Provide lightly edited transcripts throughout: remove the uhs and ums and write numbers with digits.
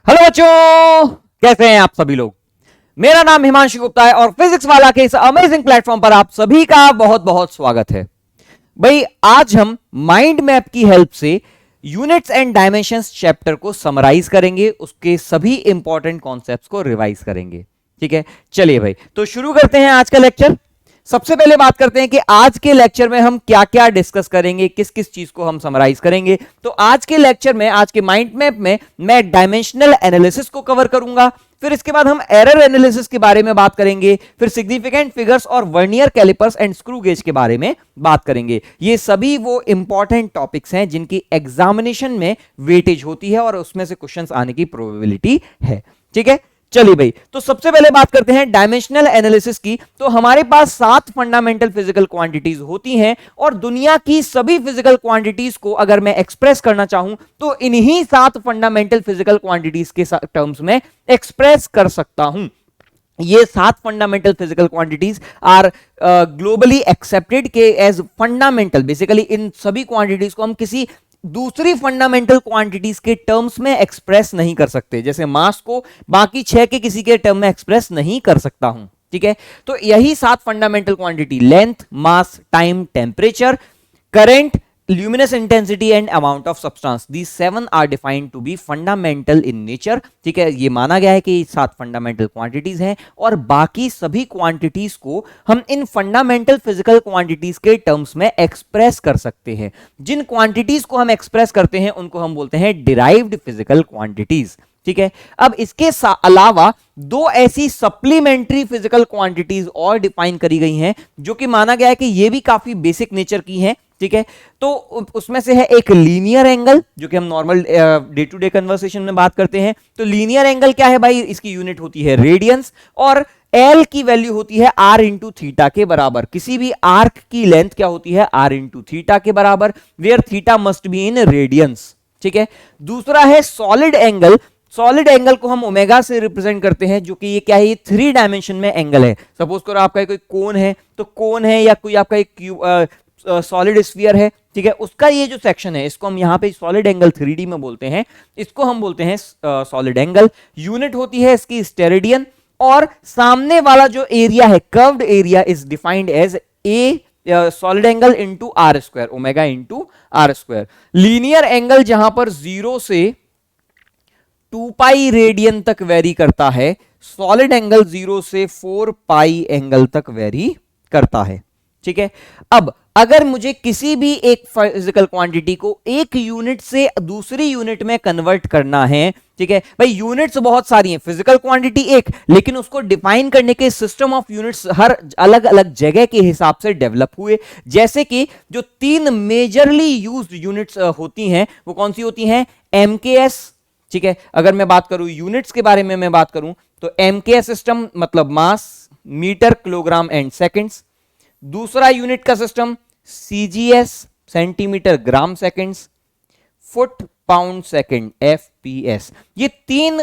Hello बच्चों, कैसे हैं आप सभी लोग। मेरा नाम हिमांशु गुप्ता है और फिजिक्स वाला के इस अमेजिंग प्लेटफॉर्म पर आप सभी का बहुत बहुत स्वागत है। भाई, आज हम माइंड मैप की हेल्प से यूनिट्स एंड डायमेंशंस चैप्टर को समराइज करेंगे, उसके सभी इंपॉर्टेंट कॉन्सेप्ट्स को रिवाइज करेंगे। ठीक है, चलिए भाई, तो शुरू करते हैं आज का लेक्चर। सबसे पहले बात करते हैं कि आज के लेक्चर में हम क्या क्या डिस्कस करेंगे, किस किस चीज को हम समराइज करेंगे। तो आज के लेक्चर में, आज के माइंड मैप में मैं डायमेंशनल एनालिसिस को कवर करूंगा, फिर इसके बाद हम एरर एनालिसिस के बारे में बात करेंगे, फिर सिग्निफिकेंट फिगर्स और vernier callipers and screw gauge के बारे में बात करेंगे। ये सभी वो इंपॉर्टेंट टॉपिक्स हैं जिनकी एग्जामिनेशन में वेटेज होती है और उसमें से क्वेश्चंस आने की प्रोबेबिलिटी है। ठीक है, चलिए भाई, तो सबसे पहले बात करते हैं डायमेंशनल एनालिसिस की। तो हमारे पास 7 फंडामेंटल फिजिकल क्वांटिटीज होती हैं और दुनिया की सभी फिजिकल क्वांटिटीज को अगर मैं एक्सप्रेस करना चाहूं तो इन्हीं 7 फंडामेंटल फिजिकल क्वांटिटीज के टर्म्स में एक्सप्रेस कर सकता हूं। ये 7 fundamental physical quantities are globally accepted के एज फंडामेंटल। बेसिकली इन सभी क्वांटिटीज को हम किसी दूसरी फंडामेंटल क्वांटिटीज के टर्म्स में एक्सप्रेस नहीं कर सकते, जैसे मास को बाकी 6 के किसी के टर्म में एक्सप्रेस नहीं कर सकता हूं। ठीक है, तो यही 7 fundamental quantity, length, mass, time, temperature, current, luminous intensity and amount of substance, these 7 are defined to be fundamental in nature। ठीक है, ये माना गया है कि 7 फंडामेंटल क्वांटिटीज हैं और बाकी सभी क्वांटिटीज को हम इन फंडामेंटल फिजिकल क्वांटिटीज के टर्म्स में एक्सप्रेस कर सकते हैं। जिन क्वांटिटीज को हम एक्सप्रेस करते हैं उनको हम बोलते हैं डिराइव्ड फिजिकल क्वांटिटीज। ठीक है, अब इसके अलावा 2 ऐसी सप्लीमेंट्री फिजिकल क्वांटिटीज और डिफाइन करी गई हैं जो कि माना गया है कि ये भी काफी बेसिक नेचर की हैं। ठीक है, तो उसमें से है एक लीनियर एंगल, जो कि हम normal day to day conversation में बात करते हैं। तो लीनियर एंगल क्या है भाई, इसकी यूनिट होती है रेडियंस और एल की वैल्यू होती है आर इंटू थीटा के बराबर। किसी भी आर्क की लेंथ क्या होती है, आर इंटू थीटा के बराबर, where theta must be in radians. ठीक है, दूसरा है सॉलिड एंगल। सॉलिड एंगल को हम ओमेगा से रिप्रेजेंट करते हैं, जो कि ये क्या है, ये 3 डायमेंशन में एंगल है। सपोज करो आपका कोई कोन है, तो कोन है, या कोई आपका एक सॉलिड स्फीयर है। ठीक है, उसका ये जो सेक्शन है इसको हम यहां पे सॉलिड एंगल 3D में बोलते हैं, इसको हम बोलते हैं सॉलिड एंगल। यूनिट होती है इसकी स्टेरेडियन और सामने वाला जो एरिया है, curved area, is defined as a solid angle into r square, omega into r square. Linear angle जहां पर 0 से 2 पाई रेडियन तक वेरी करता है, सॉलिड एंगल 0 से 4 पाई एंगल तक वेरी करता है। ठीक है, अब अगर मुझे किसी भी एक फिजिकल क्वांटिटी को एक यूनिट से दूसरी यूनिट में कन्वर्ट करना है, ठीक है भाई, यूनिट्स बहुत सारी हैं, फिजिकल क्वांटिटी एक, लेकिन उसको डिफाइन करने के सिस्टम ऑफ यूनिट्स हर अलग अलग जगह के हिसाब से डेवलप हुए। जैसे कि जो 3 मेजरली यूज्ड यूनिट्स होती हैं वो कौन सी होती हैं, एमकेएस। ठीक है, अगर मैं बात करूं यूनिट्स के बारे में, मैं बात करूं तो एमकेएस सिस्टम मतलब mass, metre, kilogram and seconds. दूसरा यूनिट का system CGS, centimetre, gram seconds, foot, pound, second, FPS. ये 3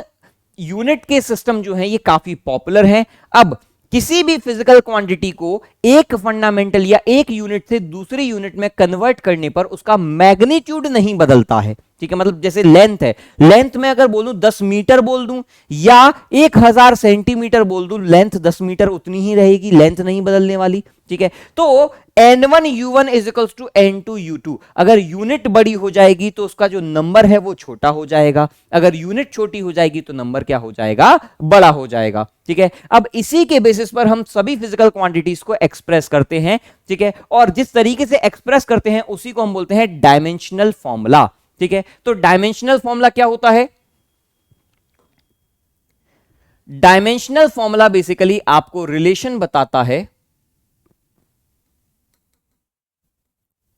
यूनिट के सिस्टम जो हैं ये काफी पॉपुलर हैं। अब किसी भी फिजिकल क्वांटिटी को एक फंडामेंटल या एक यूनिट से दूसरी यूनिट में कन्वर्ट करने पर उसका मैग्नीट्यूड नहीं बदलता है। ठीक है, मतलब जैसे लेंथ है, लेंथ में अगर बोलूं 10 मीटर बोल दूं या 1000 सेंटीमीटर बोल दूं, लेंथ 10 मीटर उतनी ही रहेगी, लेंथ नहीं बदलने वाली। ठीक है, तो n1u1 is equals to n2u2। अगर यूनिट बड़ी हो जाएगी तो उसका जो नंबर है वो छोटा हो जाएगा, अगर यूनिट छोटी हो जाएगी तो नंबर क्या हो जाएगा, बड़ा हो जाएगा। ठीक है, अब इसी के बेसिस पर हम सभी फिजिकल क्वांटिटीज को एक्सप्रेस करते हैं। ठीक है, और जिस तरीके से एक्सप्रेस करते हैं उसी को हम बोलते हैं डायमेंशनल फॉर्मूला। ठीक है, तो डायमेंशनल फॉर्मूला क्या होता है, डायमेंशनल फॉर्मूला बेसिकली आपको रिलेशन बताता है,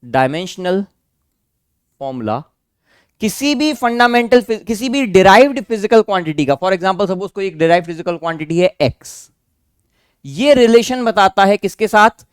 डायमेंशनल फॉर्मूला किसी भी फंडामेंटल, किसी भी डिराइव्ड फिजिकल क्वांटिटी का, फॉर एग्जांपल सपोज कोई एक डिराइव्ड फिजिकल क्वांटिटी है x, ये रिलेशन बताता है किसके साथ,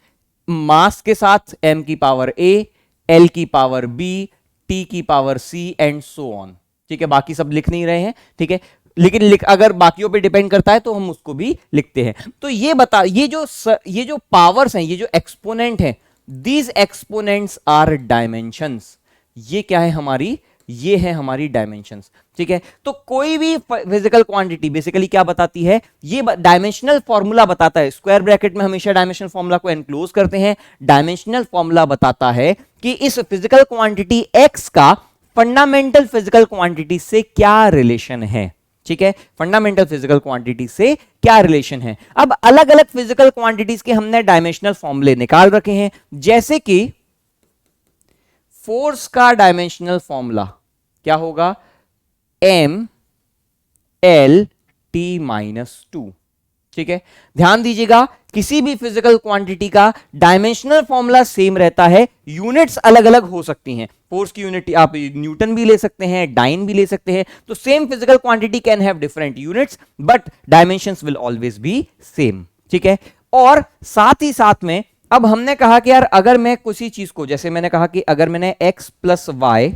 मास के साथ, m की पावर a, l की पावर b, t की power c and so on. ठीक है, बाकी सब लिख नहीं रहे हैं। ठीक है, लेकिन अगर बाकियों पे डिपेंड करता है तो हम उसको भी लिखते हैं। तो ये जो पावर्स हैं, ये जो एक्सपोनेंट हैं, दीज एक्सपोनेंट्स आर डायमेंशंस। ये क्या है, हमारी ये है हमारी डायमेंशंस। ठीक है, तो कोई भी फिजिकल क्वांटिटी बेसिकली क्या बताती है, ये डायमेंशनल फॉर्मूला बताता है। स्क्वायर ब्रैकेट में हमेशा डायमेंशनल फॉर्मूला को एनक्लोज करते हैं। डायमेंशनल फॉर्मूला बताता है कि इस फिजिकल क्वांटिटी x का फंडामेंटल फिजिकल क्वांटिटी से क्या रिलेशन है। ठीक है, फंडामेंटल फिजिकल क्वांटिटी से क्या रिलेशन है। अब अलग अलग फिजिकल क्वांटिटीज के हमने डायमेंशनल फॉर्मूले निकाल रखे हैं, जैसे कि फोर्स का डायमेंशनल फॉर्मूला क्या होगा, M L T minus two. ठीक है, ध्यान दीजिएगा किसी भी फिजिकल क्वांटिटी का डायमेंशनल फॉर्मूला सेम रहता है, यूनिट्स अलग अलग हो सकती हैं। फोर्स की यूनिट आप न्यूटन भी ले सकते हैं, डाइन भी ले सकते हैं। तो same physical quantity can have different units but dimensions will always be same. ठीक है, और साथ ही साथ में अब हमने कहा कि यार अगर मैं किसी चीज को, जैसे मैंने कहा कि अगर मैंने x plus y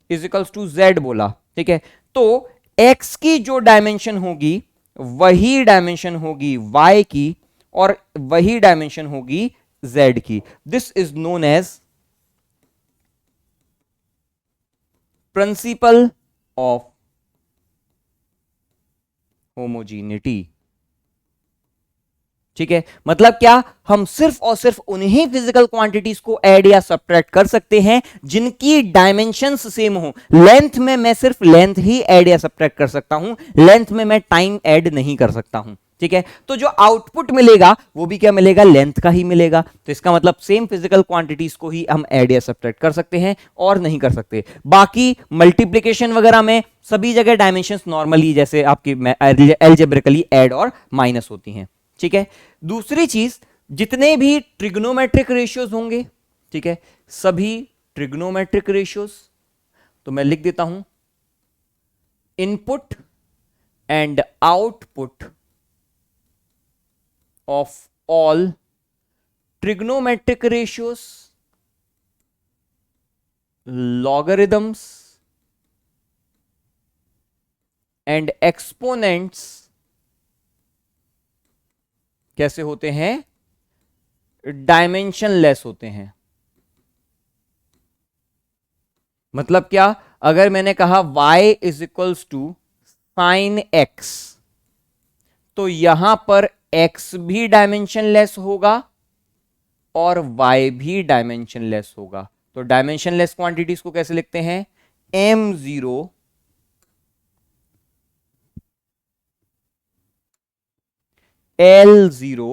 equals to z बोला, ठीक है, तो x की जो डायमेंशन होगी वही डायमेंशन होगी y की और वही डायमेंशन होगी z की। This is known as principle of homogeneity. ठीक है, मतलब क्या, हम सिर्फ और सिर्फ उन्हीं फिजिकल क्वांटिटीज को ऐड या सब्ट्रैक्ट कर सकते हैं जिनकी डायमेंशंस सेम हो। लेंथ में मैं सिर्फ लेंथ ही ऐड या सब्ट्रैक्ट कर सकता हूं, लेंथ में मैं टाइम ऐड नहीं कर सकता हूं। ठीक है, तो जो आउटपुट मिलेगा वो भी क्या मिलेगा, लेंथ का ही मिलेगा। तो इसका मतलब सेम फिजिकल क्वांटिटीज को ही हम ऐड या सब्ट्रैक्ट कर सकते हैं और नहीं कर सकते। बाकी मल्टीप्लीकेशन वगैरह में सभी जगह डायमेंशंस नॉर्मली जैसे आपकी एल्जेब्रिकली ऐड और माइनस होती हैं। ठीक है, दूसरी चीज, जितने भी ट्रिग्नोमेट्रिक रेशियोज होंगे, ठीक है, सभी ट्रिग्नोमेट्रिक रेशियोज, तो मैं लिख देता हूं input and output of all trigonometric ratios logarithms and exponents कैसे होते हैं, डायमेंशन लेस होते हैं। मतलब क्या, अगर मैंने कहा y is equals to sine x, तो यहां पर x भी डायमेंशन लेस होगा और y भी डायमेंशन लेस होगा। तो डायमेंशन लेस क्वांटिटीज को कैसे लिखते हैं, m0 L0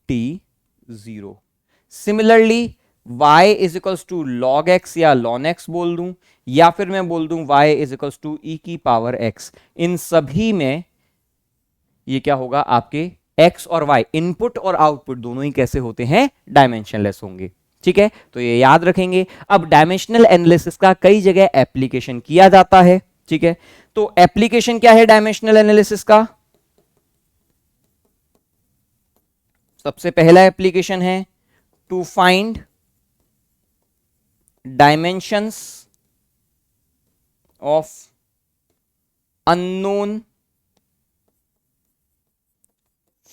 T0। Similarly y is equals to log x या ln x बोल दूं, या फिर मैं बोल दूं y is equals to e की पावर x। इन सभी में ये क्या होगा, आपके x और y इनपुट और आउटपुट दोनों ही कैसे होते हैं, डायमेंशनलेस होंगे। ठीक है, तो ये याद रखेंगे। अब डायमेंशनल एनालिसिस का कई जगह एप्लीकेशन किया जाता है। ठीक है, तो एप्लीकेशन क्या है डायमेंशनल एनालिसिस का, सबसे पहला एप्लीकेशन है to find dimensions of unknown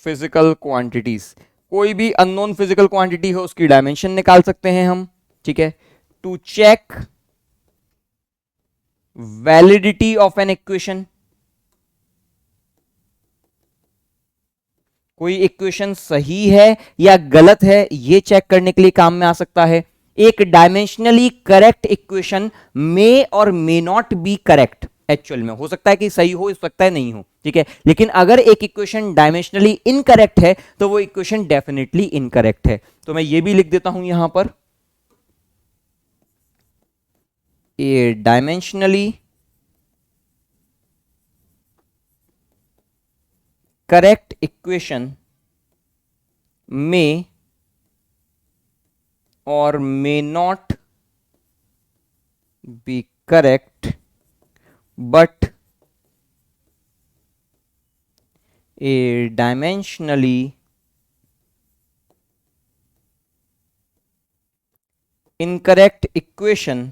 physical quantities. कोई भी अननोन फिजिकल क्वांटिटी हो उसकी डायमेंशन निकाल सकते हैं हम। ठीक है, to check validity of an equation, कोई इक्वेशन सही है या गलत है ये चेक करने के लिए काम में आ सकता है। एक डायमेंशनली करेक्ट इक्वेशन मे और may not be correct, actual में हो सकता है कि सही हो सकता है नहीं हो। ठीक है, लेकिन अगर एक इक्वेशन डायमेंशनली इनकरेक्ट है तो वो इक्वेशन डेफिनेटली इनकरेक्ट है। तो मैं ये भी लिख देता हूं यहां पर, a dimensionally correct equation may or may not be correct but a dimensionally incorrect equation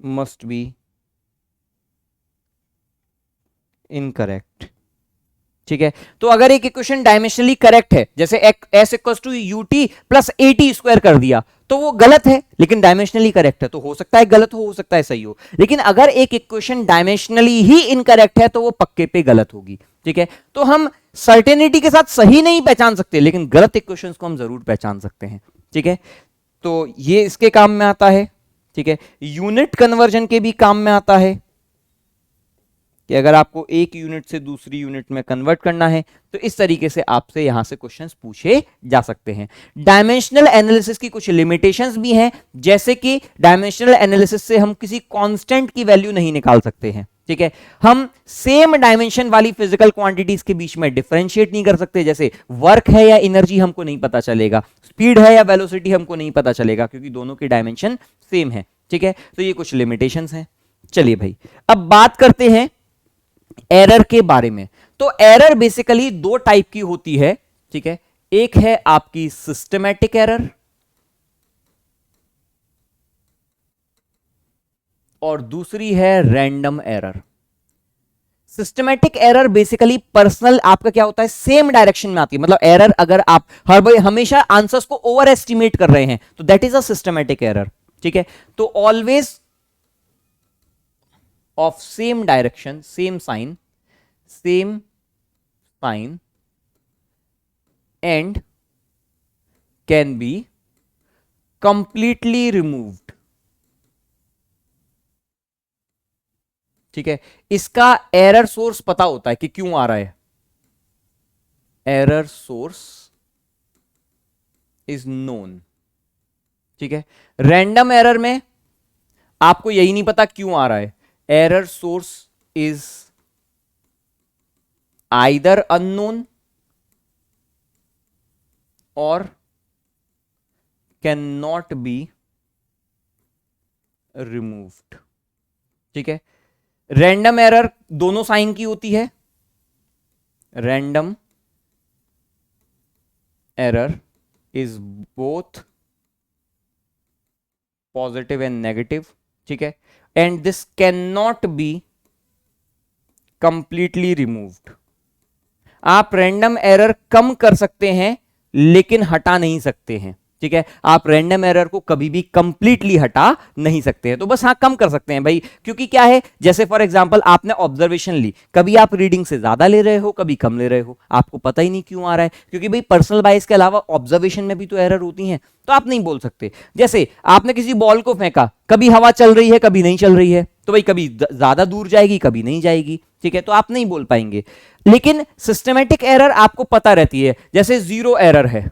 must be incorrect। ठीक है, तो अगर एक इक्वेशन डायमेंशनली करेक्ट है, जैसे S equals to u t plus a t square कर दिया, तो वो गलत है, लेकिन डायमेंशनली करेक्ट है, तो हो सकता है गलत हो सकता है सही हो। लेकिन अगर एक इक्वेशन डायमेंशनली ही इनकरेक्ट है तो वो पक्के पे गलत होगी। ठीक है, तो हम सर्टेनिटी के साथ सही नहीं पहचान सकते, लेकिन गलत इक्वेशंस को हम जरूर पहचान सकते हैं। ठीक है, तो ये इसके काम में आता है। ठीक है, यूनिट कन्वर्जन के भी काम में आता है कि अगर आपको एक यूनिट से दूसरी यूनिट में कन्वर्ट करना है तो इस तरीके से आपसे यहां से क्वेश्चंस पूछे जा सकते हैं। डायमेंशनल एनालिसिस की कुछ लिमिटेशंस भी हैं, जैसे कि डायमेंशनल एनालिसिस से हम किसी कांस्टेंट की वैल्यू नहीं निकाल सकते हैं। ठीक है, हम सेम डायमेंशन वाली फिजिकल क्वांटिटीज के बीच में डिफरेंशिएट नहीं कर सकते, जैसे वर्क है या एनर्जी हमको नहीं पता चलेगा, स्पीड है या वेलोसिटी हमको नहीं पता चलेगा, क्योंकि दोनों की डायमेंशन सेम है। ठीक है, तो ये कुछ लिमिटेशंस हैं। चलिए भाई, अब बात करते हैं एरर के बारे में। तो एरर बेसिकली दो टाइप की होती है। ठीक है, एक है आपकी सिस्टमैटिक एरर और दूसरी है random error. Systematic error basically personal आपका क्या होता है, सेम डायरेक्शन में आती है। मतलब एरर अगर आप हमेशा आंसर्स को ओवर एस्टिमेट कर रहे हैं तो that is a systematic error. ठीक है, तो always of same direction, same sign and can be completely removed। ठीक है, इसका एरर सोर्स पता होता है कि क्यों आ रहा है। Error source is known. ठीक है, रैंडम एरर में आपको यही नहीं पता क्यों आ रहा है। Error source is either unknown or cannot be removed। ठीक है, रैंडम एरर दोनों साइन की होती है। Random error is both positive and negative. ठीक है, and this cannot be completely removed। आप रैंडम एरर कम कर सकते हैं लेकिन हटा नहीं सकते हैं। ठीक है, आप रैंडम एरर को कभी भी कंप्लीटली हटा नहीं सकते हैं। तो बस हाँ, कम कर सकते हैं भाई, क्योंकि क्या है, जैसे फॉर एग्जांपल आपने ऑब्जर्वेशन ली, कभी आप रीडिंग से ज्यादा ले रहे हो, कभी कम ले रहे हो, आपको पता ही नहीं क्यों आ रहा है, क्योंकि भाई पर्सनल बायस के अलावा ऑब्जर्वेशन में भी तो एरर होती हैं, तो आप नहीं बोल सकते। जैसे आपने किसी बॉल को फेंका, कभी हवा चल रही है कभी नहीं चल रही है, तो भाई कभी ज्यादा दूर जाएगी कभी नहीं जाएगी। ठीक है, तो आप नहीं बोल पाएंगे। लेकिन सिस्टमैटिक एरर आपको पता रहती है, जैसे जीरो एरर है।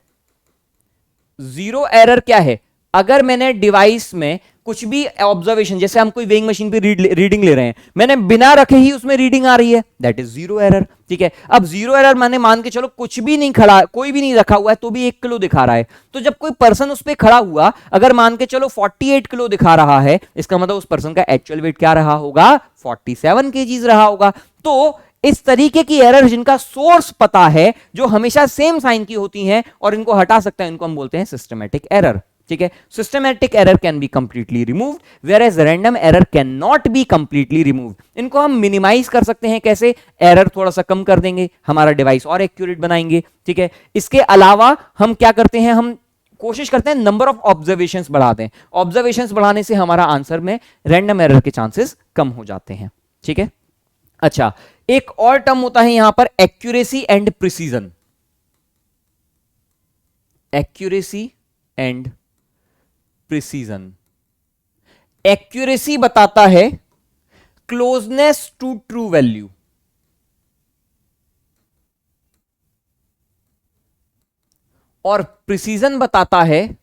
जीरो एरर क्या है, अगर मैंने डिवाइस में कुछ भी ऑब्जर्वेशन, जैसे हम कोई वेइंग मशीन पे रीडिंग ले रहे हैं, मैंने बिना रखे ही उसमें रीडिंग आ रही है, दैट इज जीरो एरर। ठीक है, अब जीरो एरर मैंने मान के चलो कुछ भी नहीं खड़ा, कोई भी नहीं रखा हुआ है, तो भी 1 किलो दिखा रहा है। तो जब कोई पर्सन उस पर खड़ा हुआ, अगर मान के चलो 48 किलो दिखा रहा है, इसका मतलब उस पर्सन का एक्चुअल वेट क्या रहा होगा, 47 केजीज रहा होगा। तो इस तरीके की एरर जिनका सोर्स पता है, जो हमेशा सेम साइन की होती हैं और इनको हटा सकता है, इनको हम बोलते हैं सिस्टमैटिक एरर। ठीक है, systematic error can be completely removed, whereas random error can not be completely removed. इनको हम मिनिमाइज कर सकते हैं, कैसे, एरर थोड़ा सा कम कर देंगे, हमारा डिवाइस और एक्यूरेट बनाएंगे। ठीक है, इसके अलावा हम क्या करते हैं, हम कोशिश करते हैं नंबर ऑफ ऑब्जर्वेशंस बढ़ा दें। ऑब्जर्वेशंस बढ़ाने से हमारा आंसर में रैंडम एरर के चांसेस कम हो जाते हैं। ठीक है, अच्छा, एक और टर्म होता है यहां पर, accuracy and precision. Accuracy and precision. Accuracy बताता है क्लोजनेस टू ट्रू वैल्यू, और प्रिसीजन बताता है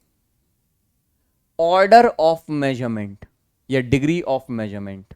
ऑर्डर ऑफ मेजरमेंट या डिग्री ऑफ मेजरमेंट।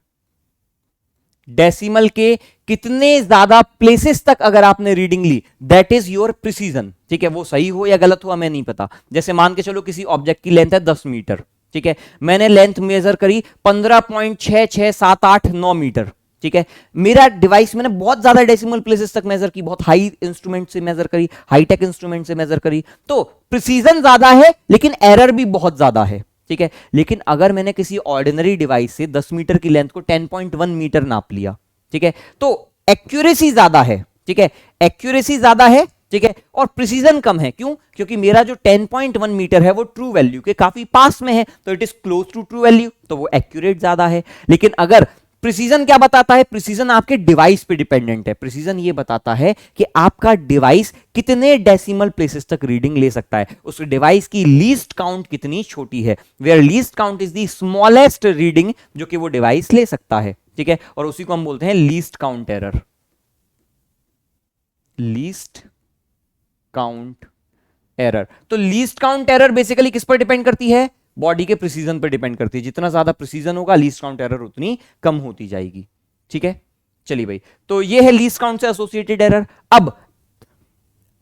डेसिमल के कितने ज्यादा प्लेसेस तक अगर आपने रीडिंग ली, दैट इज योर प्रिसीजन। ठीक है, वो सही हो या गलत हो हमें नहीं पता। जैसे मान के चलो किसी ऑब्जेक्ट की लेंथ है 10 मीटर। ठीक है, मैंने लेंथ मेजर करी 15.6678 मीटर। ठीक है, मेरा डिवाइस मैंने बहुत ज्यादा डेसिमल प्लेसेस तक मेजर की, बहुत हाई इंस्ट्रूमेंट से मेजर करी, हाईटेक इंस्ट्रूमेंट से मेजर करी, तो प्रिसीजन ज्यादा है लेकिन एरर भी बहुत ज्यादा है। ठीक है, लेकिन अगर मैंने किसी ऑर्डिनरी डिवाइस से 10 मीटर की लेंथ को 10.1 मीटर नाप लिया, ठीक है, तो एक्यूरेसी ज्यादा है। ठीक है, एक्यूरेसी ज्यादा है ठीक है, और प्रिसीजन कम है। क्यों? क्योंकि मेरा जो 10.1 मीटर है वो ट्रू वैल्यू के काफी पास में है, तो it is close to true value, तो वो एक्यूरेट ज्यादा है। लेकिन अगर प्रिसीजन क्या बताता है? प्रिसीजन आपके डिवाइस पे डिपेंडेंट है। प्रिसीजन ये बताता है कि आपका डिवाइस कितने डेसिमल प्लेसेस तक रीडिंग ले सकता है, उस डिवाइस की लीस्ट काउंट कितनी छोटी है, where least count is the smallest reading जो कि वो डिवाइस ले सकता है। ठीक है, और उसी को हम बोलते हैं least count error. Least count error. तो लीस्ट काउंट एरर बेसिकली किस पर डिपेंड करती है? बॉडी के प्रिसीजन पर डिपेंड करती है। जितना ज्यादा प्रिसीजन होगा लीस्ट काउंट एरर उतनी कम होती जाएगी। ठीक है, चलिए भाई, तो ये है लीस्ट काउंट से एसोसिएटेड एरर। अब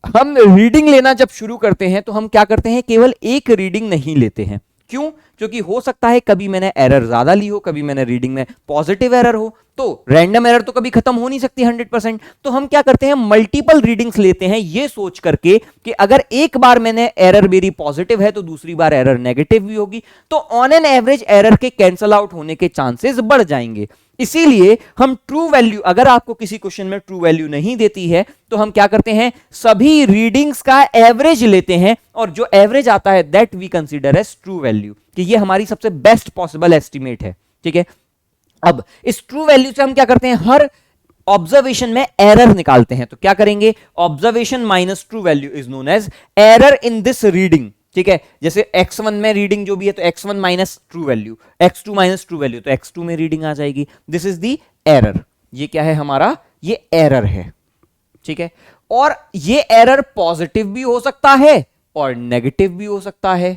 हम रीडिंग लेना जब शुरू करते हैं तो हम क्या करते हैं? केवल एक रीडिंग नहीं लेते हैं। क्यों? क्योंकि हो सकता है कभी मैंने एरर ज्यादा ली हो, कभी मैंने रीडिंग में पॉजिटिव एरर हो, तो रैंडम एरर तो कभी खत्म हो नहीं सकती 100%। तो हम क्या करते हैं? मल्टीपल रीडिंग्स लेते हैं, ये सोच करके कि अगर एक बार मैंने एरर मेरी पॉजिटिव है तो दूसरी बार एरर नेगेटिव भी होगी, तो ऑन एन एवरेज एरर के कैंसल आउट होने के चांसेस बढ़ जाएंगे। इसीलिए हम ट्रू वैल्यू, अगर आपको किसी क्वेश्चन में ट्रू वैल्यू नहीं देती है तो हम क्या करते हैं? सभी रीडिंग्स का एवरेज लेते हैं, और जो एवरेज आता है that we consider as true value, कि ये हमारी सबसे बेस्ट पॉसिबल एस्टिमेट है। ठीक है, अब इस ट्रू वैल्यू से हम क्या करते हैं? हर ऑब्जर्वेशन में एरर निकालते हैं। तो क्या करेंगे? Observation minus true value is known as error in this reading. ठीक है, जैसे x1 में रीडिंग जो भी है तो x1 minus true value, x2 minus true value, तो x2 में रीडिंग आ जाएगी। This is the error. ये क्या है हमारा? ये एरर है। ठीक है, और ये एरर पॉजिटिव भी हो सकता है और नेगेटिव भी हो सकता है।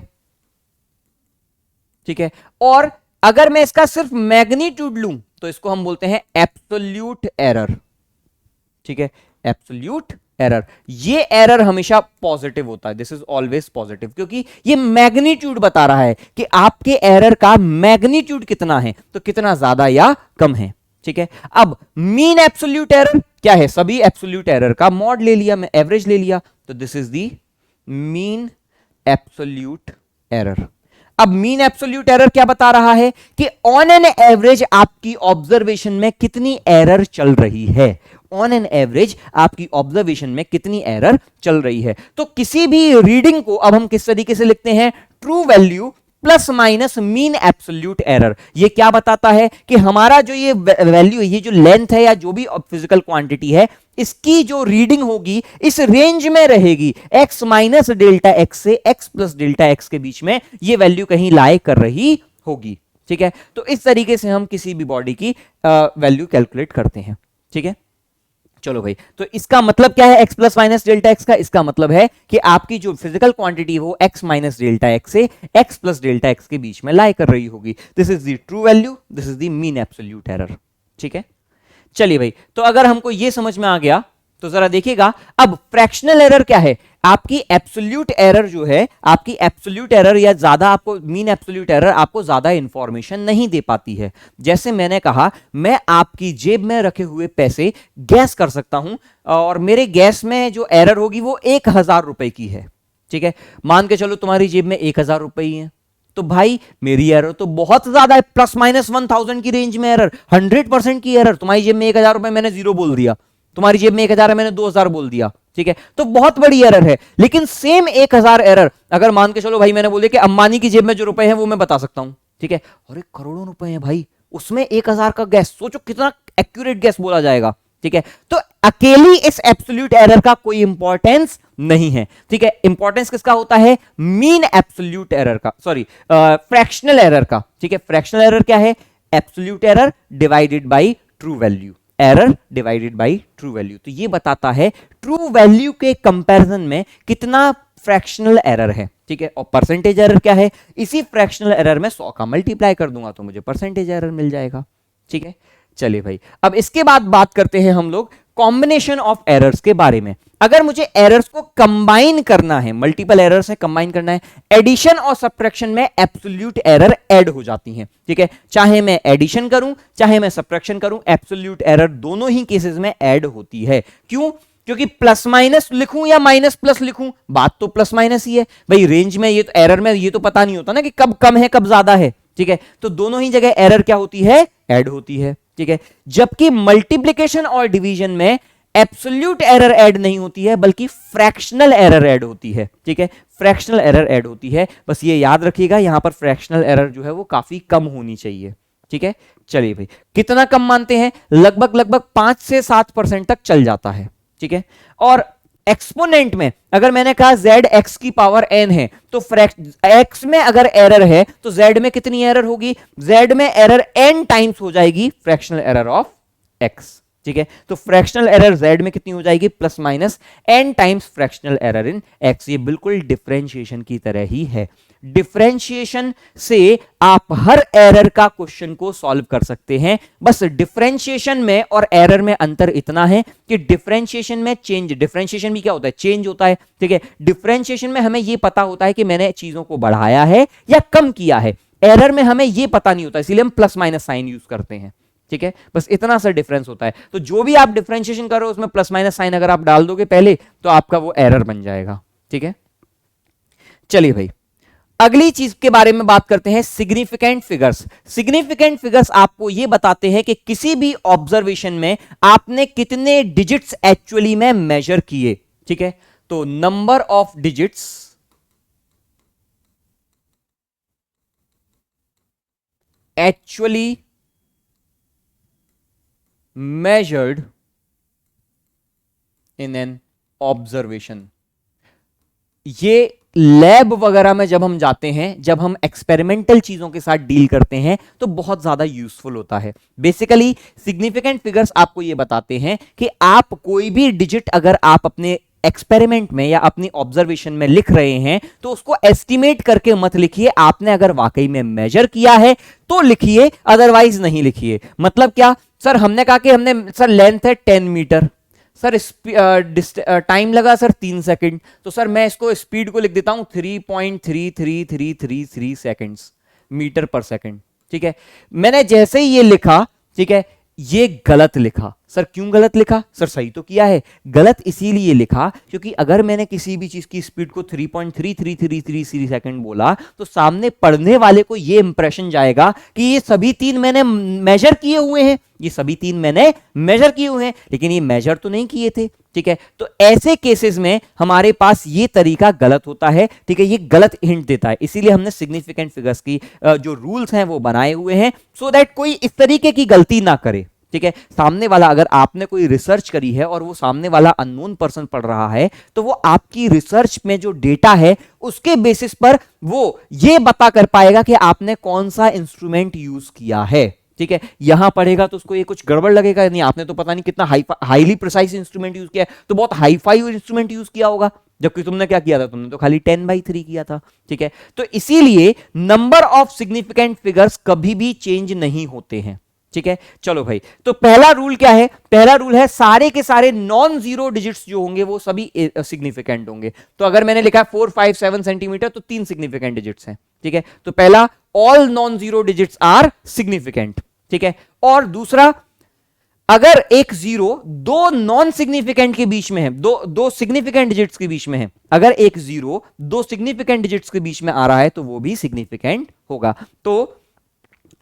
ठीक है, और अगर मैं इसका सिर्फ मैग्नीट्यूड लूं तो इसको हम बोलते हैं एब्सोल्यूट एरर। ठीक है, एब्सोल्यूट एरर। ये एरर हमेशा पॉजिटिव होता है, दिस इज ऑलवेज पॉजिटिव, क्योंकि ये मैग्नीट्यूड बता रहा है कि आपके एरर का मैग्नीट्यूड कितना है, तो कितना ज्यादा या कम है। ठीक है, अब मीन एब्सोल्यूट एरर क्या है? सभी एब्सोल्यूट एरर का मॉड ले लिया, मैं एवरेज ले लिया, तो this is the mean absolute error. अब मीन एब्सोल्यूट एरर क्या बता रहा है? कि ऑन एन एवरेज आपकी ऑब्जर्वेशन में कितनी एरर चल रही है। ऑन एन एवरेज आपकी ऑब्जर्वेशन में कितनी एरर चल रही है। तो किसी भी रीडिंग को अब हम किस तरीके से लिखते हैं? True value plus minus mean absolute error. ये क्या बताता है? कि हमारा जो ये वैल्यू, ये जो लेंथ है या जो भी फिजिकल क्वांटिटी है, इसकी जो रीडिंग होगी इस रेंज में रहेगी, x माइनस डेल्टा एक्स से x प्लस डेल्टा एक्स के बीच में ये वैल्यू कहीं लाई कर रही होगी। ठीक है, तो इस तरीके से हम किसी भी बॉडी की वैल्यू कैलकुलेट करते हैं। ठीक है, चलो भाई, तो इसका मतलब क्या है? x plus minus delta x का इसका मतलब है कि आपकी जो फिजिकल क्वांटिटी है वो x माइनस डेल्टा एक्स से x प्लस डेल्टा एक्स के बीच में लाई कर रही होगी। This is the true value, this is the mean absolute error. ठीक है, चलिए भाई, तो अगर हमको ये समझ में आ गया तो जरा देखिएगा अब फ्रैक्शनल एरर क्या है। आपकी एब्सोल्यूट एरर जो है, आपकी एब्सोल्यूट एरर या ज्यादा आपको मीन एब्सोल्यूट एरर आपको ज्यादा इंफॉर्मेशन नहीं दे पाती है। जैसे मैंने कहा, मैं आपकी जेब में रखे हुए पैसे गैस कर सकता हूं और मेरे गैस में जो एरर होगी वो 1000 रुपए की है। ठीक है, मान के चलो तुम्हारी जेब में 1000 रुपए ही है, तो भाई मेरी एरर तो बहुत ज्यादा है, प्लस माइनस 1000 की रेंज में एरर, 100% की एरर। तुम्हारी जेब में 1000 रुपए, मैंने 0 बोल दिया। तुम्हारी जेब में 1000 है, मैंने 2000 बोल दिया। ठीक है, तो बहुत बड़ी एरर है। लेकिन सेम 1000 एरर अगर मान के चलो भाई मैंने बोले कि अंबानी की जेब में जो रुपए हैं वो मैं बता सकता हूं। ठीक है, और करोड़ों रुपए हैं भाई, उसमें 1000 का गैस, सोचो कितना एक्यूरेट गैस बोला जाएगा। ठीक है, तो अकेली इस एब्सोल्यूट एरर का कोई इंपॉर्टेंस नहीं है। ठीक है, इंपॉर्टेंस किसका होता है? मीन एब्सोल्यूट एरर का, सॉरी फ्रैक्शनल एरर का। ठीक है, फ्रैक्शनल एरर क्या है? Absolute error divided by true value, error divided by true value. तो ये बताता है ट्रू वैल्यू के कंपैरिजन में कितना फ्रैक्शनल एरर है। ठीक है, और परसेंटेज एरर क्या है? इसी फ्रैक्शनल एरर में 100 का मल्टीप्लाई कर दूंगा तो मुझे परसेंटेज एरर मिल जाएगा। ठीक है, चलिए भाई, अब इसके बाद बात करते हैं हम लोग कॉम्बिनेशन ऑफ एरर्स के बारे में। अगर मुझे एरर्स को कंबाइन करना है, मल्टीपल एरर्स से कंबाइन करना है, एडिशन और सब्ट्रैक्शन में एब्सोल्यूट एरर ऐड हो जाती हैं। ठीक है, चाहे मैं एडिशन करूं चाहे मैं सब्ट्रैक्शन करूं, एब्सोल्यूट एरर दोनों ही केसेस में ऐड होती है। क्यों? क्योंकि प्लस माइनस लिखूं या माइनस प्लस लिखूं, बात तो प्लस माइनस ही है भाई। रेंज में ये तो एरर में ये तो पता नहीं होता ना कि कब कम है कब ज्यादा है। ठीक है, तो दोनों ही जगह एरर क्या होती है? ऐड होती है। ठीक है, जबकि मल्टीप्लिकेशन और डिवीजन में एब्सोल्यूट एरर ऐड नहीं होती है बल्कि फ्रैक्शनल एरर ऐड होती है। ठीक है, फ्रैक्शनल एरर ऐड होती है, बस ये याद रखिएगा यहां पर फ्रैक्शनल एरर जो है वो काफी कम होनी चाहिए। ठीक है, चलिए भाई, कितना कम मानते हैं? लगभग लगभग 5 से 7% तक चल जाता है। ठीक है, और एक्सपोनेंट में अगर मैंने कहा z x की पावर n है तो x में अगर एरर है तो z में कितनी एरर होगी? z में एरर n टाइम्स हो जाएगी फ्रैक्शनल एरर ऑफ x। ठीक है, तो फ्रैक्शनल एरर z में कितनी हो जाएगी? Plus minus n times fractional error in x। ये बिल्कुल डिफरेंशिएशन की तरह ही है। डिफरेंशिएशन से आप हर एरर का क्वेश्चन को सॉल्व कर सकते हैं। बस डिफरेंशिएशन में और एरर में अंतर इतना है कि डिफरेंशिएशन में चेंज, डिफरेंशिएशन भी क्या होता है? चेंज होता है। ठीक है, डिफरेंशिएशन में हमें यह पता होता है कि मैंने चीजों को बढ़ाया है या कम किया है। एरर में हमें यह पता नहीं होता, इसीलिए हम प्लस माइनस साइन यूज करते हैं। ठीक है, बस इतना सा डिफरेंस होता है। तो जो भी आप डिफरेंशिएशन करो उसमें प्लस माइनस साइन अगर आप डाल दोगे पहले तो आपका वो एरर बन जाएगा। ठीक है, चलिए भाई, अगली चीज के बारे में बात करते हैं, सिग्निफिकेंट फिगर्स। सिग्निफिकेंट फिगर्स आपको यह बताते हैं कि किसी भी ऑब्जर्वेशन में आपने कितने डिजिट्स एक्चुअली में मेजर किए। ठीक है, तो number of digits actually measured in an observation। ये लैब वगैरह में जब हम जाते हैं, जब हम एक्सपेरिमेंटल चीजों के साथ डील करते हैं तो बहुत ज्यादा यूजफुल होता है। बेसिकली सिग्निफिकेंट फिगर्स आपको ये बताते हैं कि आप कोई भी डिजिट अगर आप अपने एक्सपेरिमेंट में या अपनी ऑब्जर्वेशन में लिख रहे हैं तो उसको एस्टिमेट करके मत लिखिए। आपने अगर वाकई में मेजर किया है तो लिखिए, अदरवाइज नहीं लिखिए। मतलब क्या सर, हमने कहा कि हमने सर लेंथ है 10 मीटर, सर टाइम लगा सर 3 सेकंड, तो सर मैं इसको स्पीड को लिख देता हूं 3.333333 सेकंड्स मीटर पर सेकंड। ठीक है, मैंने जैसे ही ये लिखा, ठीक है, ये गलत लिखा। सर क्यों गलत लिखा? सर सही तो किया है। गलत इसीलिए लिखा क्योंकि अगर मैंने किसी भी चीज की स्पीड को 3.3333 सेकंड बोला तो सामने पढ़ने वाले को ये इंप्रेशन जाएगा कि ये सभी तीन मैंने मेजर किए हुए हैं, ये सभी तीन मैंने मेजर किए हुए हैं, लेकिन ये मेजर तो नहीं किए थे। ठीक है, तो ऐसे केसेस में हमारे पास ये तरीका गलत होता है। ठीक है, ये गलत हिंट देता है, इसीलिए हमने सिग्निफिकेंट फिगर्स की जो रूल्स हैं वो बनाए हुए हैं सो दैट कोई इस तरीके की गलती ना करे। ठीक है, सामने वाला, अगर आपने कोई रिसर्च करी है और वो सामने वाला अननोन पर्सन पढ़ रहा है तो वो आपकी रिसर्च में जो डेटा है उसके बेसिस पर वो ये बता कर पाएगा कि आपने कौन सा इंस्ट्रूमेंट यूज किया है। ठीक है, यहां पढ़ेगा तो उसको ये कुछ गड़बड़ लगेगा, नहीं आपने तो पता नहीं कितना हाईली प्रिसाइज इंस्ट्रूमेंट यूज किया है, तो बहुत हाईफाई इंस्ट्रूमेंट यूज किया होगा, जबकि तुमने क्या किया था? तुमने तो खाली 10/3 किया था। ठीक है, तो इसीलिए नंबर ऑफ सिग्निफिकेंट फिगर्स कभी भी चेंज नहीं होते हैं। ठीक है, चलो भाई, तो पहला रूल क्या है? पहला रूल है सारे के सारे नॉन जीरो डिजिट्स जो होंगे वो सभी सिग्निफिकेंट होंगे। तो अगर मैंने लिखा है 4, 5, 7 सेंटीमीटर तो 3 सिग्निफिकेंट डिजिट्स हैं। ठीक है, तो पहला, all non zero digits are significant. ठीक है, और दूसरा, अगर एक जीरो दो नॉन सिग्निफिकेंट के बीच में है, दो सिग्निफिकेंट डिजिट्स के बीच में है, अगर एक जीरो दो सिग्निफिकेंट डिजिट्स के बीच में आ रहा है तो वो भी सिग्निफिकेंट होगा। तो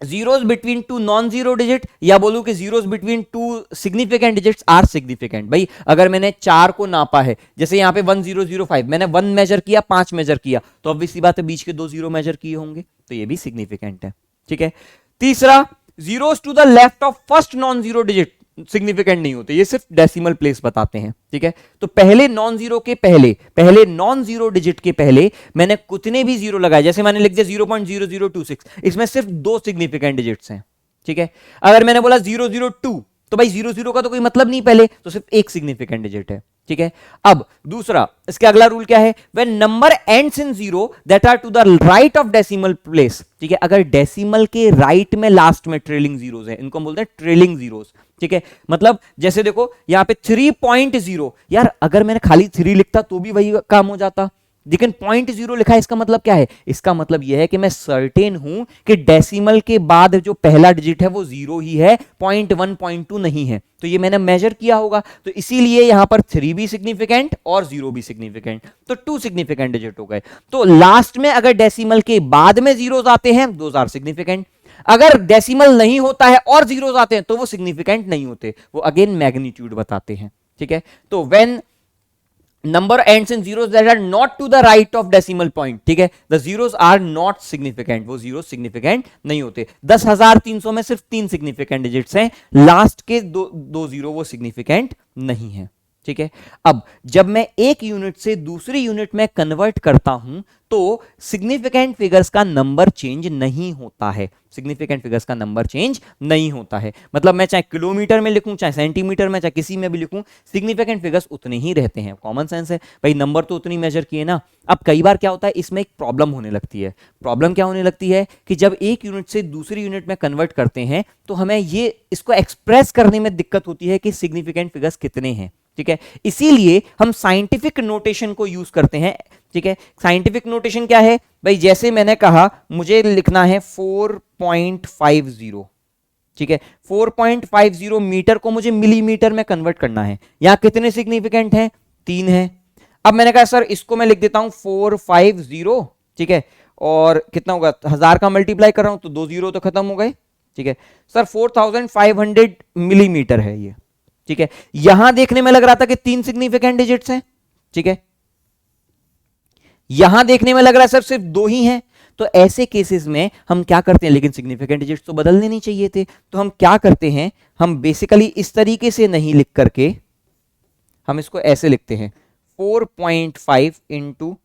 zeros between two non zero digit, या बोलूं कि zeros between two significant digits are significant. भाई अगर मैंने 4 को नापा है, जैसे यहां पे 1005, मैंने 1 मेजर किया, 5 मेजर किया, तो ऑब्वियस सी बात है बीच के 2 जीरो मेजर किए होंगे, तो ये भी सिग्निफिकेंट है। ठीक है, तीसरा, zeros to the left of first non zero digit significant नहीं होते, ये सिर्फ डेसिमल प्लेस बताते हैं। ठीक है, तो पहले नॉन जीरो के पहले नॉन जीरो डिजिट के पहले मैंने कितने भी जीरो लगाए, जैसे मैंने लिख दिया 0.0026, इसमें सिर्फ 2 सिग्निफिकेंट डिजिट्स हैं। ठीक है, अगर मैंने बोला 002 तो भाई 00 का तो कोई मतलब नहीं पहले, तो सिर्फ एक सिग्निफिकेंट डिजिट है। ठीक है, अब दूसरा, इसके अगला रूल क्या है? When number ends in zero that are to the right of decimal place. ठीक है, अगर डेसिमल के राइट में लास्ट में ट्रेलिंग जीरोस है, इनको हम बोलते हैं ट्रेलिंग जीरोस। ठीक है, मतलब जैसे देखो यहां पे 3.0, यार अगर मैंने खाली 3 लिखता तो भी वही काम हो जाता, लेकिन 0.0 लिखा है, इसका मतलब क्या है? इसका मतलब यह है कि मैं सर्टेन हूं कि डेसिमल के बाद जो पहला डिजिट है वो 0 ही है, 0.1, 0.2 नहीं है, तो ये मैंने मेजर किया होगा, तो इसीलिए यहां पर 3 भी सिग्निफिकेंट और 0 भी सिग्निफिकेंट, तो 2 सिग्निफिकेंट डिजिट हो गए। तो लास्ट में अगर डेसिमल के बाद में जीरोस आते हैं, दोज आर सिग्निफिकेंट। अगर डेसिमल नहीं होता है और जीरोस आते हैं तो वो सिग्निफिकेंट नहीं होते, वो अगेन मैग्नीट्यूड बताते हैं। ठीक है, तो when number ends in zeros that are not to the right of decimal point, ठीक है, the zeros are not significant, वो zeros significant नहीं होते। 10,300 में सिर्फ 3 significant digits हैं, लास्ट के दो जीरो वो significant नहीं है। ठीक है, अब जब मैं एक यूनिट से दूसरी यूनिट में कन्वर्ट करता हूं तो सिग्निफिकेंट फिगर्स का नंबर चेंज नहीं होता है, सिग्निफिकेंट फिगर्स का नंबर चेंज नहीं होता है। मतलब मैं चाहे किलोमीटर में लिखूं, चाहे सेंटीमीटर में, चाहे किसी में भी लिखूं, सिग्निफिकेंट फिगर्स उतने ही रहते हैं। कॉमन सेंस है भाई, नंबर तो उतनी मेजर किए ना। अब कई बार क्या होता है, इसमें एक प्रॉब्लम होने लगती है। प्रॉब्लम क्या होने लगती है कि जब एक यूनिट से दूसरी यूनिट में कन्वर्ट करते हैं तो हमें ये इसको एक्सप्रेस करने में दिक्कत होती है कि सिग्निफिकेंट फिगर्स कितने हैं। ठीक है, इसीलिए हम साइंटिफिक नोटेशन को यूज करते हैं। ठीक है, साइंटिफिक नोटेशन क्या है भाई, जैसे मैंने कहा मुझे लिखना है 4.50, ठीक है, 4.50 मीटर को मुझे मिलीमीटर में कन्वर्ट करना है। यहां कितने सिग्निफिकेंट हैं, 3 है। अब मैंने कहा सर इसको मैं लिख देता हूं 450, ठीक है, और कितना होगा, 1000 का मल्टीप्लाई कर रहा हूं तो 2 जीरो तो खत्म हो गए। ठीक है सर, 4500 मिलीमीटर है ये। ठीक है, यहां देखने में लग रहा था कि 3 सिग्निफिकेंट डिजिट्स हैं। ठीक है, यहां देखने में लग रहा है सर सिर्फ 2 ही हैं। तो ऐसे केसेस में हम क्या करते हैं, लेकिन सिग्निफिकेंट डिजिट्स तो बदलने नहीं चाहिए थे, तो हम क्या करते हैं, हम बेसिकली इस तरीके से नहीं लिख करके हम इसको ऐसे लिखते हैं 4.5 इंटू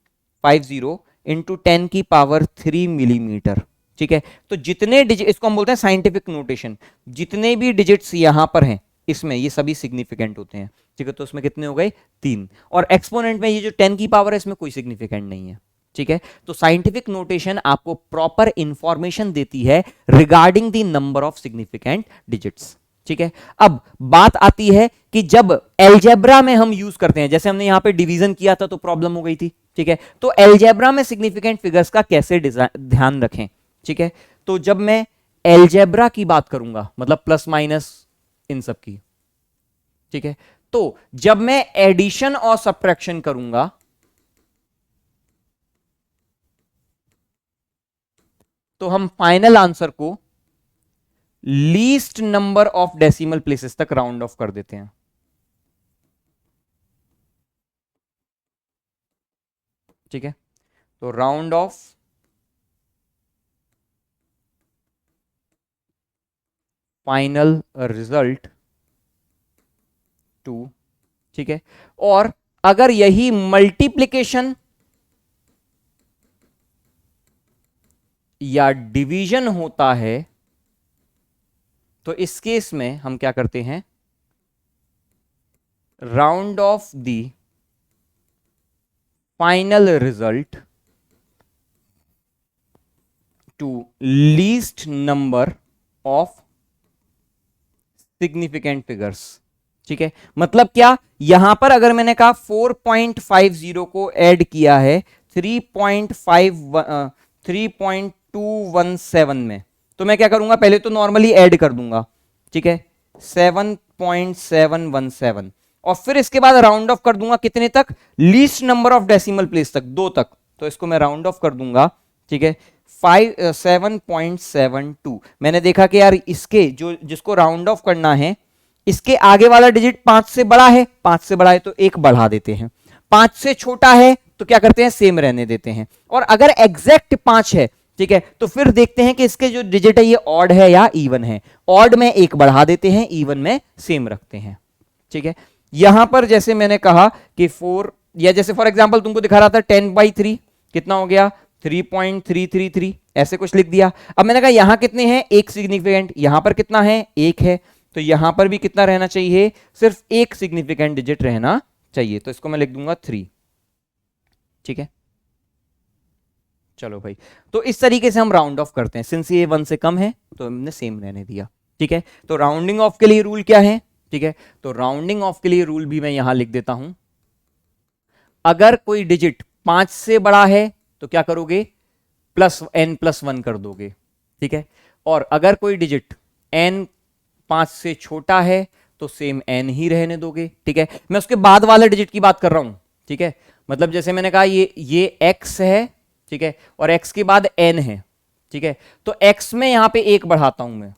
50 इंटू 10 की पावर 3 मिलीमीटर। ठीक है, तो जितने डिजिट, इसको हम बोलते हैं साइंटिफिक नोटेशन, जितने भी डिजिट्स यहां पर हैं इसमें ये सभी सिग्निफिकेंट होते हैं। ठीक है, तो उसमें कितने हो गए, 3। और एक्सपोनेंट में ये जो 10 की पावर है इसमें कोई सिग्निफिकेंट नहीं है। ठीक है, तो साइंटिफिक नोटेशन आपको प्रॉपर इंफॉर्मेशन देती है regarding the number of significant digits. ठीक है, अब बात आती है कि जब एल्जेब्रा में हम यूज करते हैं, जैसे हमने यहां पे डिवीजन किया था तो प्रॉब्लम हो गई थी। ठीक है, तो एल्जेब्रा में सिग्निफिकेंट फिगर्स का कैसे ध्यान रखें। ठीक है, तो जब मैं एल्जेब्रा की बात करूंगा, मतलब प्लस माइनस इन सब की, ठीक है, तो जब मैं एडिशन और सब्ट्रैक्शन करूंगा तो हम फाइनल आंसर को least number of decimal places तक राउंड ऑफ कर देते हैं। ठीक है, तो round off final result to. ठीक है, और अगर यही मल्टीप्लिकेशन या डिवीजन होता है तो इस केस में हम क्या करते हैं, round off the final result to least number of significant figures. ठीक है, मतलब क्या, यहां पर अगर मैंने कहा 4.50 को ऐड किया है 3.217 में, तो मैं क्या करूंगा, पहले तो नॉर्मली ऐड कर दूंगा। ठीक है, 7.717, और फिर इसके बाद राउंड ऑफ कर दूंगा कितने तक, least number of decimal place तक, 2 तक, तो इसको मैं राउंड ऑफ कर दूंगा। ठीक है, 7.72। मैंने देखा कि यार इसके जो जिसको राउंड ऑफ करना है इसके आगे वाला डिजिट 5 से बड़ा है, 5 से बड़ा है तो 1 बढ़ा देते हैं, 5 से छोटा है तो क्या करते हैं, सेम रहने देते हैं। और अगर एग्जैक्ट 5 है, ठीक है, तो फिर देखते हैं कि इसके जो डिजिट है ये ऑड है या इवन है। ऑड में 1 बढ़ा देते हैं, इवन में सेम रखते हैं। ठीक है, यहां पर जैसे मैंने कहा कि 4, या जैसे फॉर एग्जांपल तुमको दिखा रहा था 10/3 कितना हो गया, 3.333, ऐसे कुछ लिख दिया। अब मैंने कहा यहां कितने हैं, 1 सिग्निफिकेंट, यहां पर कितना है, 1 है, तो यहां पर भी कितना रहना चाहिए, सिर्फ 1 सिग्निफिकेंट डिजिट रहना चाहिए, तो इसको मैं लिख दूंगा 3। ठीक है, चलो भाई, तो इस तरीके से हम राउंड ऑफ करते हैं। सिंस ये 1 से कम है तो हमने सेम रहने दिया। ठीक है, तो राउंडिंग ऑफ के लिए रूल क्या है। ठीक है, तो राउंडिंग ऑफ के लिए रूल भी मैं यहां लिख देता हूं, अगर कोई डिजिट 5 से बड़ा है तो क्या करोगे, n+1 कर दोगे। ठीक है, और अगर कोई डिजिट n 5 से छोटा है तो सेम n ही रहने दोगे। ठीक है, मैं उसके बाद वाले डिजिट की बात कर रहा हूं। ठीक है, मतलब जैसे मैंने कहा ये x है, ठीक है, और x के बाद n है। ठीक है, तो x में यहां पे 1 बढ़ाता हूं मैं,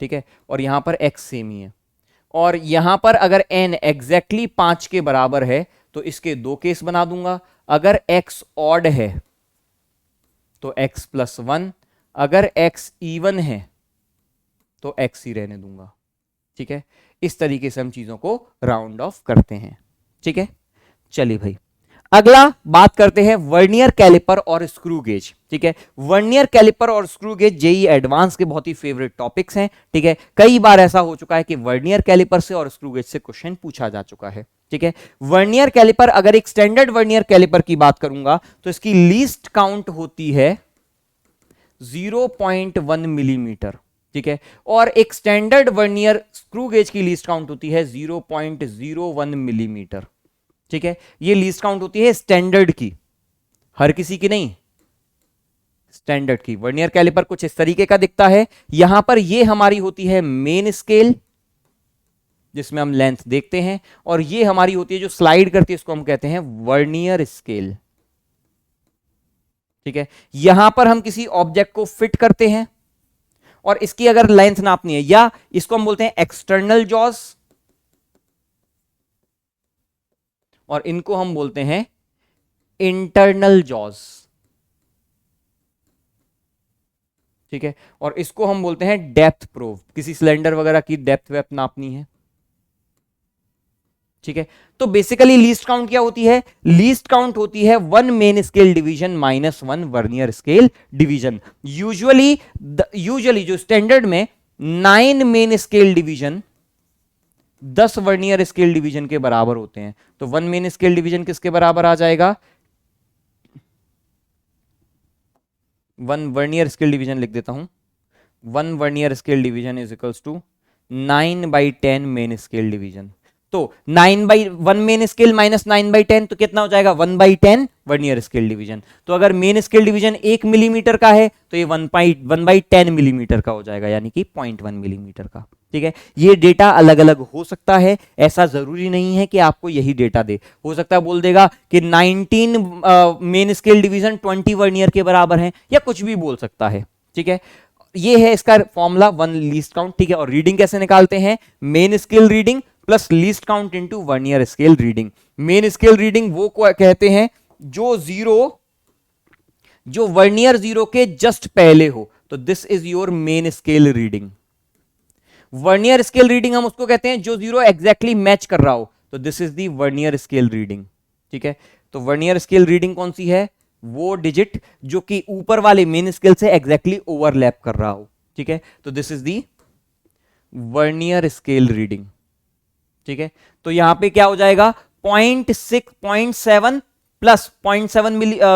ठीक है, और यहां पर x सेम ही है। और यहां पर अगर n एग्जैक्टली 5 के बराबर है तो इसके दो केस बना दूंगा। अगर x ऑड है तो x प्लस 1, अगर x इवन है तो x ही रहने दूंगा। ठीक है, इस तरीके से हम चीजों को राउंड ऑफ करते हैं। ठीक है, चलिए भाई अगला बात करते हैं वर्नियर कैलिपर और स्क्रू गेज। ठीक है, वर्नियर कैलिपर और स्क्रू गेज जेई एडवांस के बहुत ही फेवरेट टॉपिक्स हैं। ठीक है, कई बार ऐसा हो चुका है कि वर्नियर कैलिपर से और स्क्रू गेज से क्वेश्चन पूछा जा चुका है। ठीक है, वर्नियर कैलिपर, अगर एक स्टैंडर्ड वर्नियर कैलिपर की बात करूंगा तो इसकी लीस्ट काउंट होती है 0.1 मिलीमीटर। ठीक है, और एक स्टैंडर्ड वर्नियर स्क्रू गेज की लीस्ट काउंट होती है 0.01 मिलीमीटर। ठीक है, ये लीस्ट काउंट होती है स्टैंडर्ड की, हर किसी की नहीं, स्टैंडर्ड की। वर्नियर कैलिपर कुछ इस तरीके का दिखता है। यहां पर ये हमारी होती है मेन स्केल जिसमें हम लेंथ देखते हैं, और ये हमारी होती है जो स्लाइड करती है, इसको हम कहते हैं वर्नियर स्केल। ठीक है, यहां पर हम किसी ऑब्जेक्ट को फिट करते हैं और इसकी अगर लेंथ नापनी है, या इसको हम बोलते हैं एक्सटर्नल जॉज और इनको हम बोलते हैं इंटरनल जॉज। ठीक है, और इसको हम बोलते हैं डेप्थ प्रोब, किसी सिलेंडर वगैरह की डेप्थ वेप्थ नापनी है। ठीक है, तो बेसिकली लीस्ट काउंट क्या होती है? लीस्ट काउंट होती है 1 main scale division minus 1 vernier scale division. Usually जो स्टैंडर्ड में 9 main scale division 10 vernier scale division के बराबर होते हैं। तो 1 मेन स्केल डिवीजन किसके बराबर आ जाएगा? 1 वर्नियर स्केल डिवीजन लिख देता हूं, 1 vernier scale division is equals to 9/10 main scale division. तो 9/1 मेन स्केल माइनस 9/10 तो कितना हो जाएगा? 1/10 वर्नियर स्केल डिवीजन। तो अगर मेन स्केल डिवीजन 1 मिलीमीटर का है तो ये 1/10 मिलीमीटर का हो जाएगा, यानी कि 0.1 मिलीमीटर का। ठीक है, ये डेटा अलग अलग हो सकता है, ऐसा जरूरी नहीं है कि आपको यही डेटा दे। हो सकता है बोल देगा कि 19 मेन स्केल डिवीजन 20 वर्नियर के बराबर है, या कुछ भी बोल सकता है। ठीक है, ये है इसका फॉर्मूला 1 लीस्ट काउंट। ठीक है, और रीडिंग कैसे निकालते हैं? Main scale reading plus least count into vernier scale reading. Main scale reading वो कहते हैं जो वर्नियर 0 के जस्ट पहले हो, तो this is your main scale reading. Vernier scale reading हम उसको कहते हैं जो 0 एग्जैक्टली मैच कर रहा हो, तो this is the vernier scale reading. ठीक है, तो वर्नियर स्केल रीडिंग कौन सी है? वो डिजिट जो कि ऊपर वाले मेन स्केल से एग्जैक्टली ओवरलैप कर रहा हो। ठीक है, तो this is the vernier scale reading. ठीक है, तो यहां पे क्या हो जाएगा? 0.7 प्लस 0.7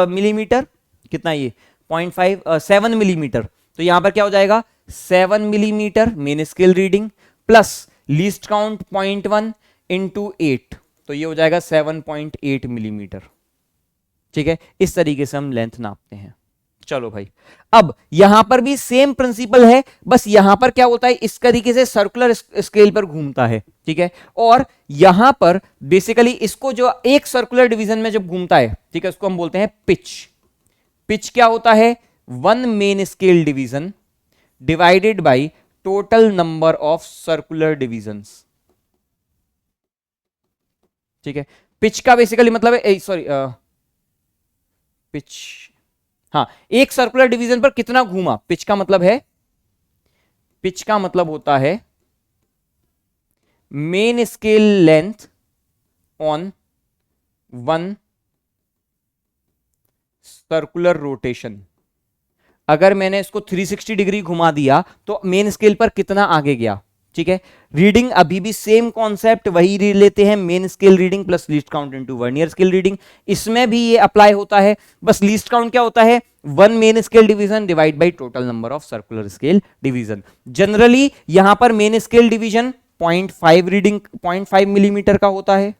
मिलीमीटर, कितना ये 7 मिलीमीटर। तो यहां पर क्या हो जाएगा? 7 millimetre main scale reading plus least count 0.1 into 8, तो ये हो जाएगा 7.8 मिलीमीटर। ठीक है, इस तरीके से हम लेंथ नापते हैं। चलो भाई, अब यहां पर भी सेम प्रिंसिपल है, बस यहां पर क्या होता है, इस तरीके से सर्कुलर स्केल पर घूमता है। ठीक है, और यहां पर बेसिकली इसको जो एक सर्कुलर डिवीजन में जब घूमता है, ठीक है, उसको हम बोलते हैं पिच। पिच क्या होता है? 1 main scale division divided by total number of circular divisions. ठीक है, पिच का बेसिकली मतलब है, सॉरी पिच, हाँ, एक सर्कुलर डिवीजन पर कितना घूमा, पिच का मतलब है, पिच का मतलब होता है main scale length on 1 circular rotation. अगर मैंने इसको 360 डिग्री घुमा दिया तो मेन स्केल पर कितना आगे गया। ठीक है, रीडिंग अभी भी सेम कॉन्सेप्ट वही लेते हैं, main scale reading plus least count into vernier scale reading. इसमें भी ये अप्लाई होता है, बस लीस्ट काउंट क्या होता है? 1 main scale division divide by total number of circular scale division. Generally यहां पर main scale division 0.5 reading 0.5 millimetre का होता है,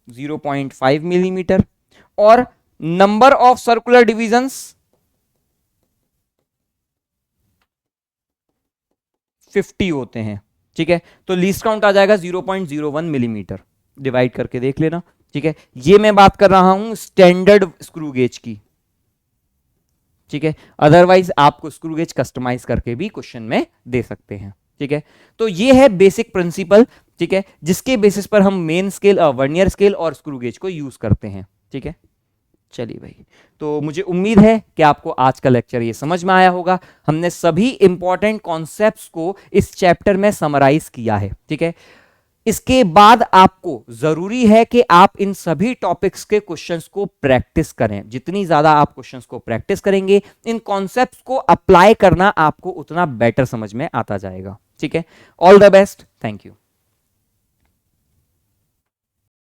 0.5 मिलीमीटर, और नंबर ऑफ सर्कुलर डिवीजन्स 50 होते हैं। ठीक है, तो लीस्ट काउंट आ जाएगा 0.01 मिलीमीटर, डिवाइड करके देख लेना। ठीक है, ये मैं बात कर रहा हूं स्टैंडर्ड स्क्रू गेज की। ठीक है, अदरवाइज आपको स्क्रू गेज कस्टमाइज करके भी क्वेश्चन में दे सकते हैं। ठीक है, तो ये है बेसिक प्रिंसिपल, ठीक है, जिसके बेसिस पर हम मेन स्केल, वर्नियर स्केल और स्क्रू गेज को यूज करते हैं। ठीक है, चलिए भाई, तो मुझे उम्मीद है कि आपको आज का लेक्चर ये समझ में आया होगा। हमने सभी इंपॉर्टेंट कॉन्सेप्ट्स को इस चैप्टर में समराइज किया है। ठीक है, इसके बाद आपको जरूरी है कि आप इन सभी टॉपिक्स के क्वेश्चंस को प्रैक्टिस करें। जितनी ज्यादा आप क्वेश्चंस को प्रैक्टिस करेंगे, इन कॉन्सेप्ट्स को अप्लाई करना आपको उतना बेटर समझ में आता जाएगा। ठीक है, all the best, thank you.